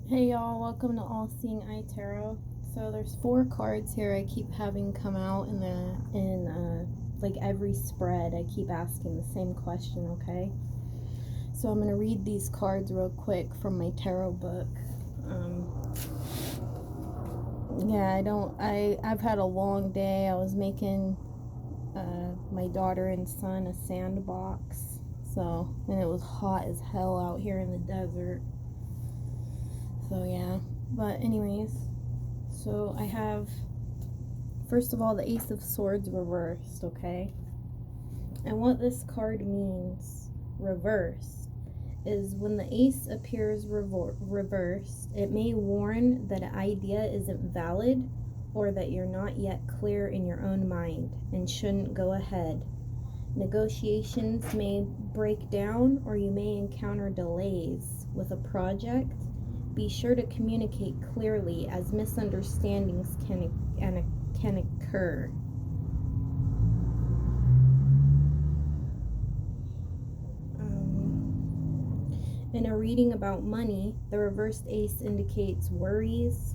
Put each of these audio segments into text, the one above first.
Hey y'all, welcome to All Seeing Eye Tarot. So there's 4 cards here I keep having come out in like every spread. I keep asking the same question, okay? So I'm gonna read these cards real quick from my tarot book. I've had a long day. I was making my daughter and son a sandbox. And it was hot as hell out here in the desert. So yeah, but anyways, so I have, first of all, the Ace of Swords reversed, okay? And what this card means, reversed, is when the ace appears reversed, it may warn that an idea isn't valid or that you're not yet clear in your own mind and shouldn't go ahead. Negotiations may break down or you may encounter delays with a project. Be sure to communicate clearly as misunderstandings can occur. In a reading about money, the reversed ace indicates worries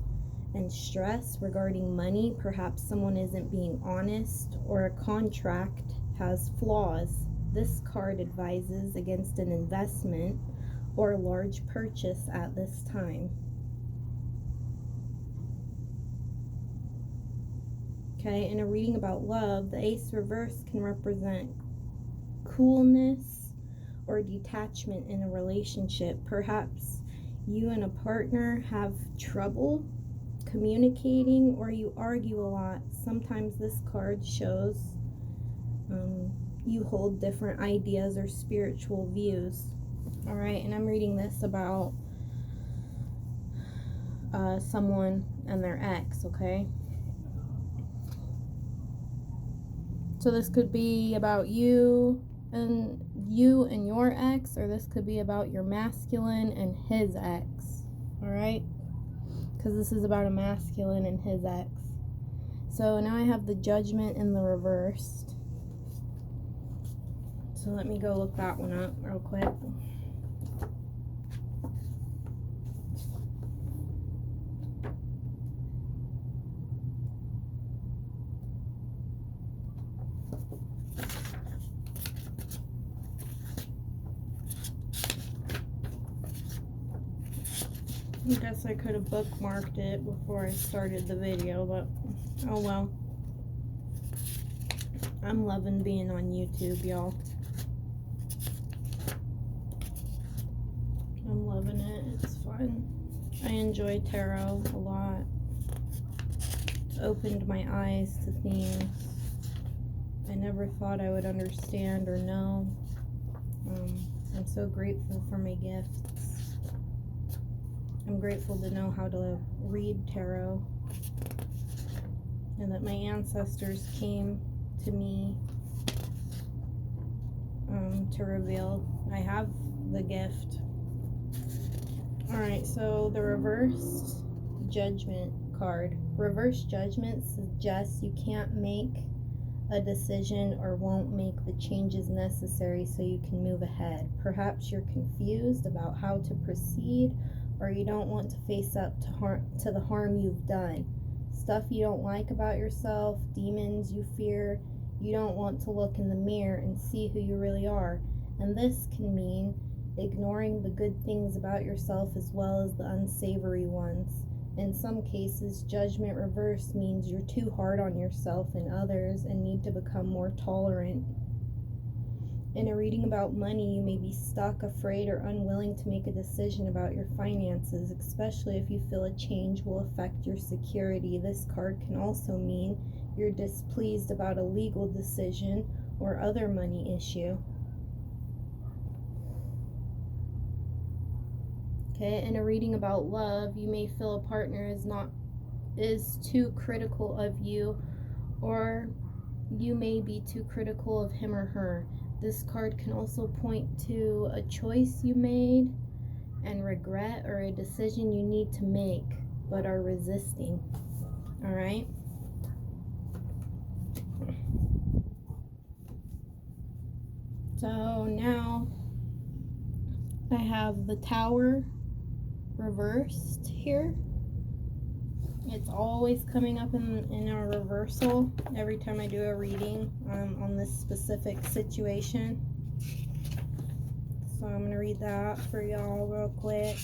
and stress regarding money. Perhaps someone isn't being honest or a contract has flaws. This card advises against an investment or large purchase at this time. Okay, in a reading about love, the ace reverse can represent coolness or detachment in a relationship. Perhaps you and a partner have trouble communicating or you argue a lot. Sometimes this card shows you hold different ideas or spiritual views. All right, and I'm reading this about someone and their ex, okay? So this could be about you and your ex, or this could be about your masculine and his ex, all right? Because this is about a masculine and his ex. So now I have the Judgment in the reversed. So let me go look that one up real quick. I guess I could have bookmarked it before I started the video, but oh well. I'm loving being on YouTube, y'all. I'm loving it. It's fun. I enjoy tarot a lot. It's opened my eyes to things I never thought I would understand or know. I'm so grateful for my gifts. I'm grateful to know how to read tarot and that my ancestors came to me to reveal. I have the gift. Alright, so the reversed Judgment card. Reverse Judgment suggests you can't make a decision or won't make the changes necessary so you can move ahead. Perhaps you're confused about how to proceed, or you don't want to face up to the harm you've done. Stuff you don't like about yourself, demons you fear. You don't want to look in the mirror and see who you really are. And this can mean ignoring the good things about yourself as well as the unsavory ones. In some cases, Judgment reverse means you're too hard on yourself and others and need to become more tolerant. In a reading about money, you may be stuck, afraid, or unwilling to make a decision about your finances, especially if you feel a change will affect your security. This card can also mean you're displeased about a legal decision or other money issue. Okay, in a reading about love, you may feel a partner is too critical of you, or you may be too critical of him or her. This card can also point to a choice you made and regret, or a decision you need to make but are resisting. All right. So now I have the Tower reversed here. It's always coming up in a reversal every time I do a reading on this specific situation. So I'm going to read that for y'all real quick.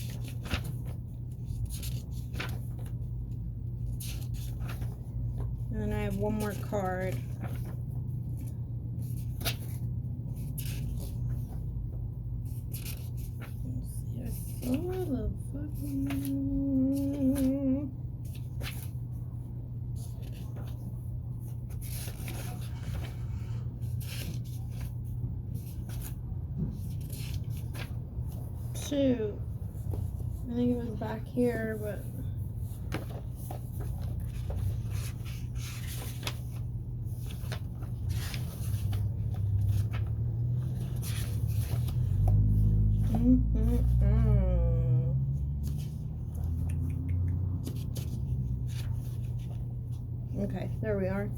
And then I have one more card. Let's see, I saw the fucking... Shoot. I think it was back here, but... Okay, there we are.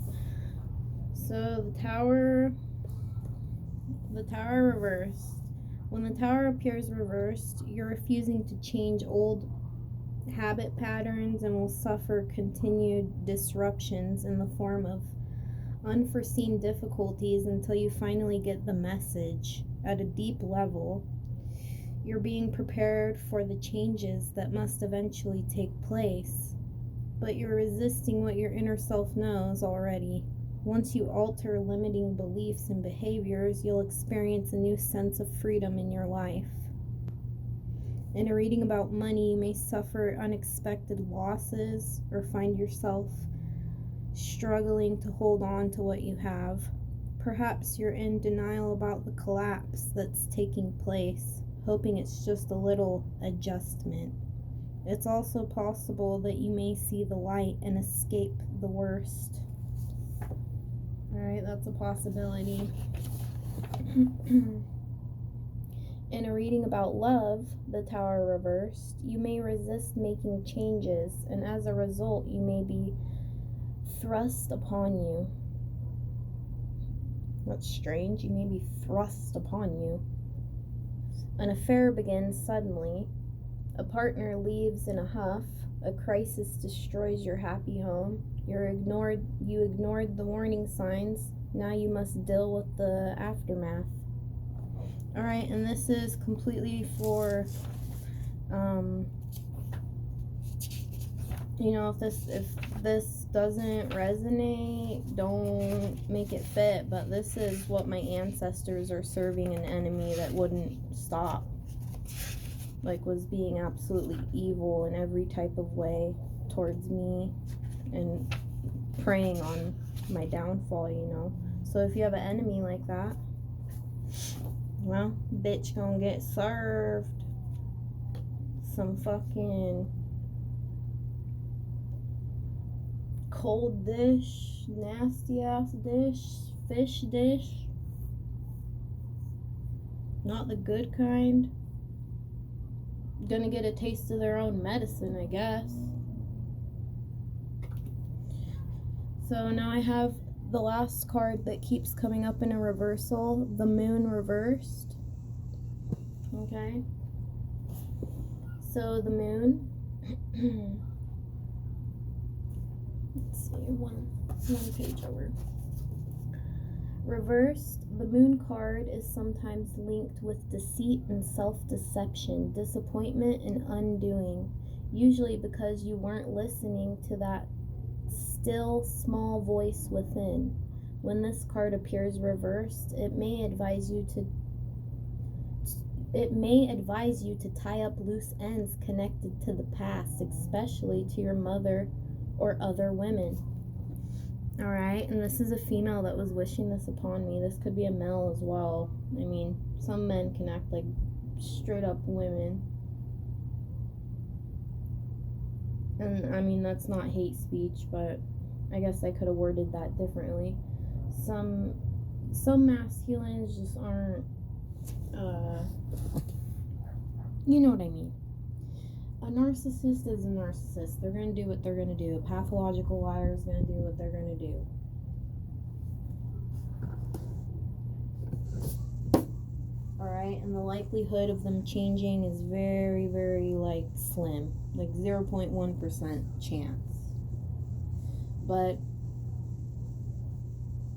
So the tower reversed. When the tower appears reversed, you're refusing to change old habit patterns and will suffer continued disruptions in the form of unforeseen difficulties until you finally get the message. At a deep level, you're being prepared for the changes that must eventually take place, but you're resisting what your inner self knows already. Once you alter limiting beliefs and behaviors, you'll experience a new sense of freedom in your life. In a reading about money, you may suffer unexpected losses or find yourself struggling to hold on to what you have. Perhaps you're in denial about the collapse that's taking place, hoping it's just a little adjustment. It's also possible that you may see the light and escape the worst. Alright, that's a possibility. In a reading about love, the tower reversed, you may resist making changes, and as a result, you may be thrust upon you. That's strange. You may be thrust upon you. An affair begins suddenly. A partner leaves in a huff. A crisis destroys your happy home. You ignored the warning signs. Now you must deal with the aftermath. Alright, and this is completely for, you know, if this doesn't resonate, don't make it fit, but this is what my ancestors are serving an enemy that wouldn't stop. Like, was being absolutely evil in every type of way towards me and preying on my downfall, you know. So if you have an enemy like that, well, bitch gonna get served some fucking cold dish, nasty ass dish, fish dish. Not the good kind. Gonna get a taste of their own medicine, I guess. So now I have the last card that keeps coming up in a reversal, the moon reversed. Okay. So the moon. Let's see, one page over. Reversed, the moon card is sometimes linked with deceit and self-deception, disappointment and undoing, usually because you weren't listening to that still small voice within. When this card appears reversed, it may advise you to tie up loose ends connected to the past, especially to your mother or other women. Alright, and this is a female that was wishing this upon me. This could be a male as well. I mean, some men can act like straight up women. And I mean, that's not hate speech, but I guess I could have worded that differently. Some masculines just aren't, you know what I mean. A narcissist is a narcissist. They're going to do what they're going to do. A pathological liar is going to do what they're going to do. Alright, and the likelihood of them changing is very, very, like, slim. Like 0.1% chance. But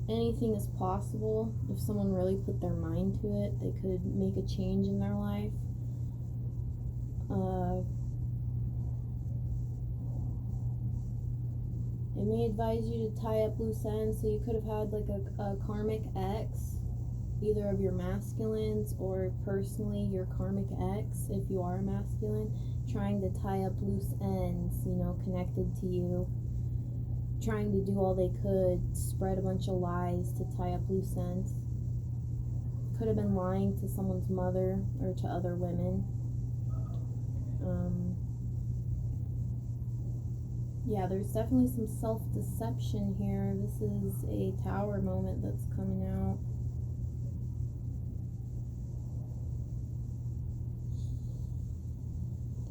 anything is possible. If someone really put their mind to it, they could make a change in their life. It may advise you to tie up loose ends, so you could have had like a karmic ex, either of your masculines or personally your karmic ex, if you are a masculine, trying to tie up loose ends, you know, connected to you, trying to do all they could, spread a bunch of lies to tie up loose ends. Could have been lying to someone's mother or to other women. Yeah, there's definitely some self-deception here. This is a Tower moment that's coming out.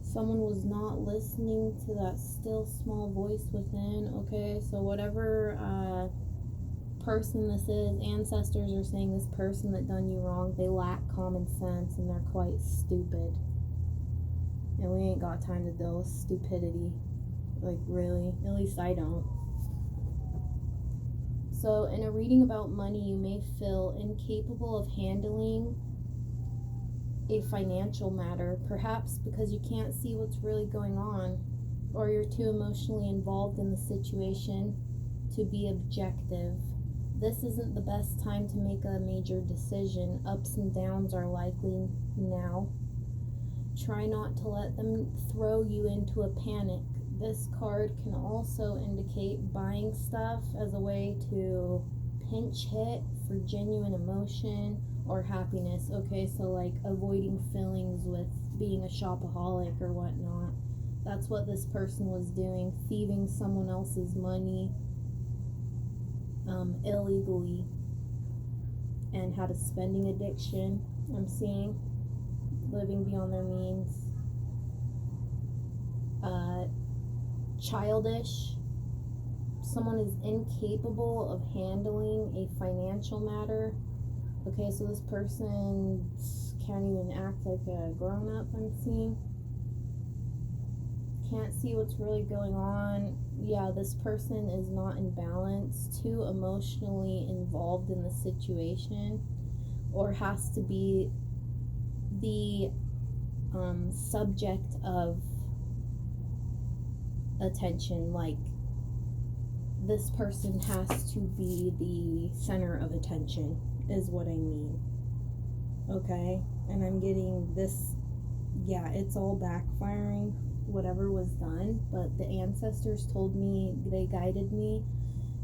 Someone was not listening to that still small voice within. Okay, so whatever person this is, ancestors are saying this person that done you wrong, they lack common sense and they're quite stupid. And we ain't got time to deal with stupidity. Like, really? At least I don't. So, in a reading about money, you may feel incapable of handling a financial matter, perhaps because you can't see what's really going on, or you're too emotionally involved in the situation to be objective. This isn't the best time to make a major decision. Ups and downs are likely now. Try not to let them throw you into a panic. This card can also indicate buying stuff as a way to pinch hit for genuine emotion or happiness. Okay, so like avoiding feelings with being a shopaholic or whatnot. That's what this person was doing, thieving someone else's money illegally, and had a spending addiction. I'm seeing living beyond their means. Childish. Someone is incapable of handling a financial matter. Okay, so this person can't even act like a grown-up, I'm seeing. Can't see what's really going on. Yeah, this person is not in balance, too emotionally involved in the situation, or has to be the subject of attention. Like, this person has to be the center of attention, is what I mean. Okay, and I'm getting this, yeah, it's all backfiring, whatever was done, but the ancestors told me, they guided me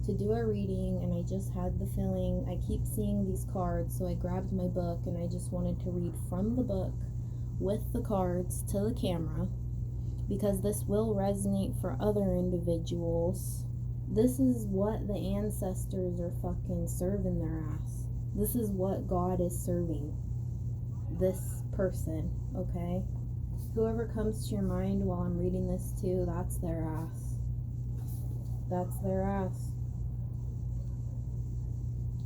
to do a reading, and I just had the feeling, I keep seeing these cards, so I grabbed my book and I just wanted to read from the book with the cards to the camera, because this will resonate for other individuals. This is what the ancestors are fucking serving their ass. This is what God is serving this person, okay? Whoever comes to your mind while I'm reading this too, that's their ass. That's their ass.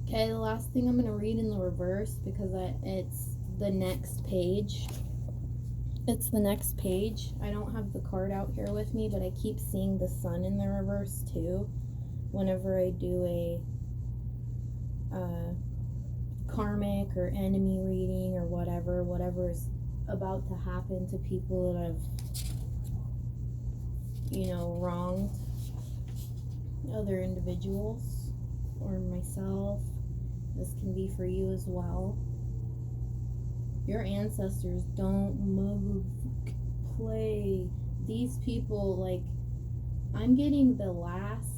Okay, the last thing I'm going to read in the reverse, because it's the next page. It's the next page. I don't have the card out here with me, but I keep seeing the sun in the reverse too whenever I do a karmic or enemy reading or whatever is about to happen to people that I've, you know, wronged other individuals or myself. This can be for you as well. Your ancestors don't move, play. These people, like, I'm getting the last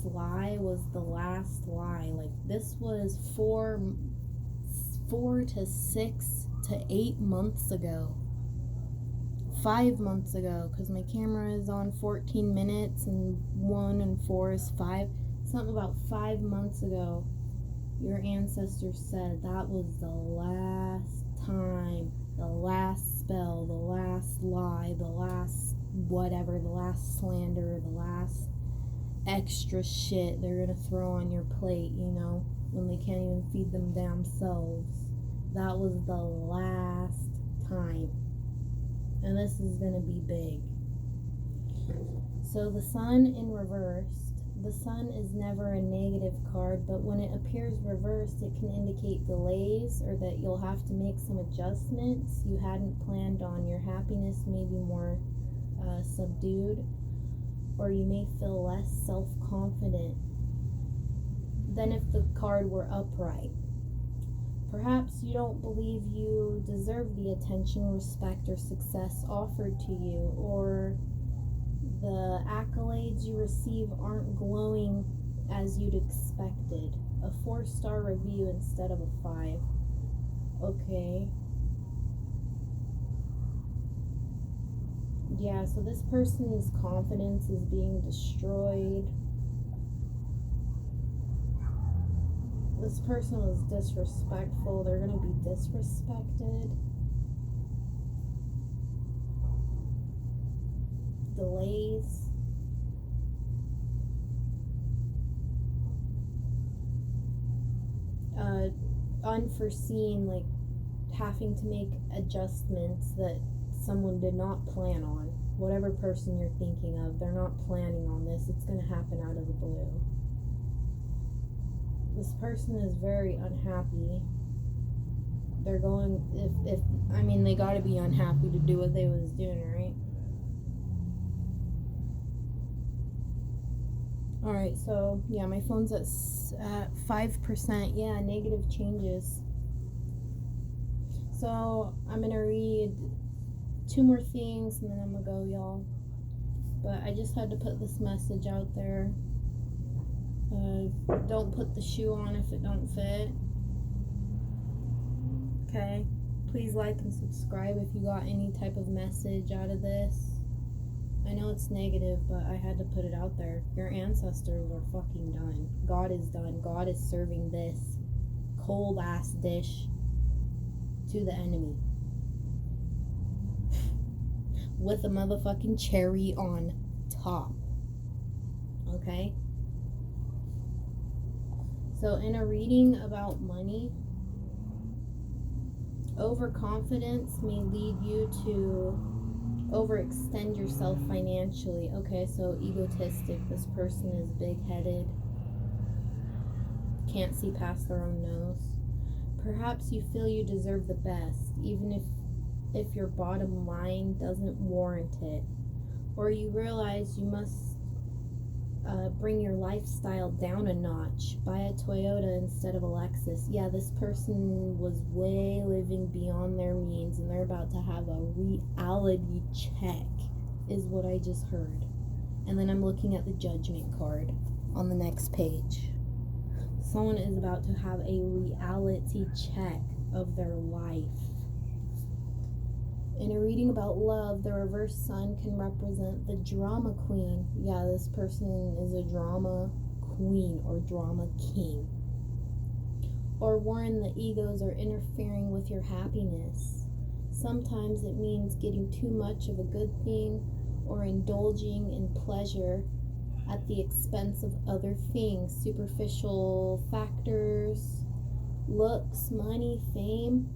lie was the last lie. Like, this was 4 to 6 to 8 months ago. 5 months ago, because my camera is on 14 minutes and 1 and 4 is 5. Something about 5 months ago, your ancestors said that was the last time, the last spell, the last lie, the last whatever, the last slander, the last extra shit they're gonna throw on your plate, you know. when they can't even feed them damn selves. That was the last time. And this is going to be big. So the Sun in reversed. The Sun is never a negative card, but when it appears reversed, it can indicate delays or that you'll have to make some adjustments you hadn't planned on. Your happiness may be more subdued, or you may feel less self-confident than if the card were upright. Perhaps you don't believe you deserve the attention, respect, or success offered to you, or the accolades you receive aren't glowing as you'd expected. A 4-star review instead of a 5. Okay. Yeah, so this person's confidence is being destroyed. This person was disrespectful. They're going to be disrespected. Delays. Unforeseen, like having to make adjustments that someone did not plan on. Whatever person you're thinking of, they're not planning on this. It's going to happen out of the blue. This person is very unhappy. They're going, they got to be unhappy to do what they was doing, right? Alright, so, yeah, my phone's at 5%. Yeah, negative changes. So, I'm going to read 2 more things, and then I'm going to go, y'all. But I just had to put this message out there. Don't put the shoe on if it don't fit. Okay? Please like and subscribe if you got any type of message out of this. I know it's negative, but I had to put it out there. Your ancestors are fucking done. God is done. God is serving this cold ass dish to the enemy with a motherfucking cherry on top. Okay? So in a reading about money, overconfidence may lead you to overextend yourself financially. Okay, so egotistic. This person is big-headed. Can't see past their own nose. Perhaps you feel you deserve the best, even if your bottom line doesn't warrant it. Or you realize you must bring your lifestyle down a notch. Buy a Toyota instead of a Lexus. Yeah, this person was way living beyond their means, and they're about to have a reality check, is what I just heard. And then I'm looking at the Judgment card on the next page. Someone is about to have a reality check of their life. In a reading about love, the reverse sun can represent the drama queen. Yeah, this person is a drama queen or drama king. Or warn the egos are interfering with your happiness. Sometimes it means getting too much of a good thing or indulging in pleasure at the expense of other things. Superficial factors, looks, money, fame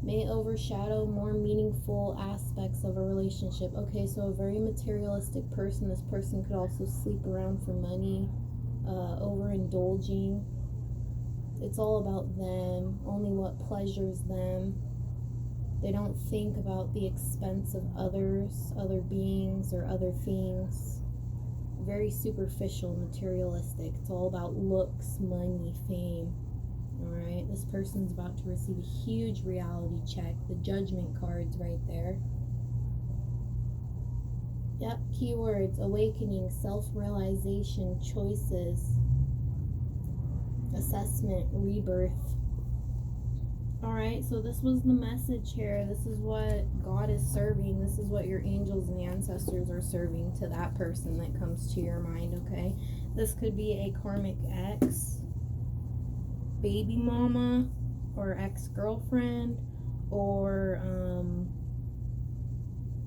may overshadow more meaningful aspects of a relationship. Okay, so a very materialistic person. This person could also sleep around for money, overindulging. It's all about them, only what pleasures them. They don't think about the expense of others, other beings, or other things. Very superficial, materialistic. It's all about looks, money, fame. Alright, this person's about to receive a huge reality check. The Judgment card's right there. Yep, keywords: awakening, self-realization, choices, assessment, rebirth. Alright, so this was the message here. This is what God is serving. This is what your angels and ancestors are serving to that person that comes to your mind, okay? This could be a karmic ex, baby mama, or ex-girlfriend, or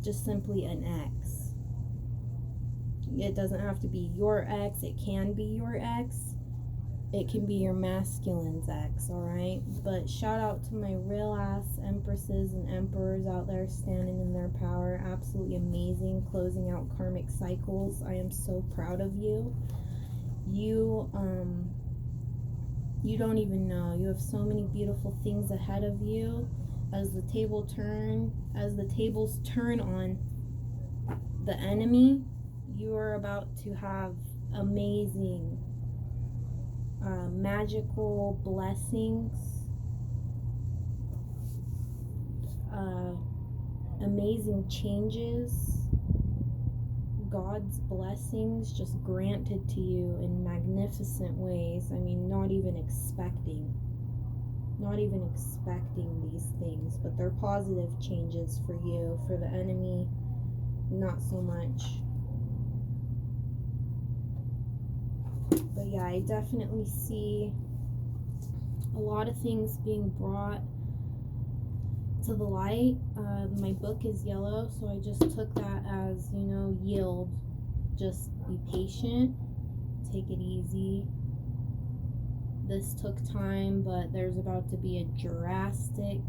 just simply an ex. It doesn't have to be your ex. It can be your ex. it can be your masculine's ex, alright? But shout out to my real ass empresses and emperors out there standing in their power. Absolutely amazing, closing out karmic cycles. I am so proud of you. You don't even know. You have so many beautiful things ahead of you. As the tables turn on the enemy, you are about to have amazing magical blessings, amazing changes, God's blessings just granted to you in magnificent ways. I mean, not even expecting these things, but they're positive changes for you. For the enemy, not so much. But yeah, I definitely see a lot of things being brought to the light. My book is yellow, so I just took that as, yield. Just be patient. Take it easy. This took time, but there's about to be a drastic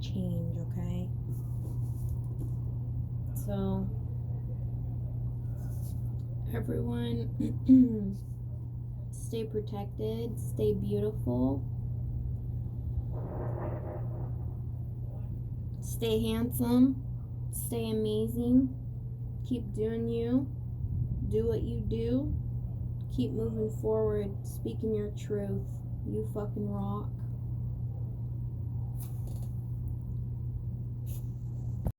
change, okay? So, everyone, stay protected, stay beautiful, stay handsome, stay amazing, keep doing you, do what you do, keep moving forward, speaking your truth. You fucking rock.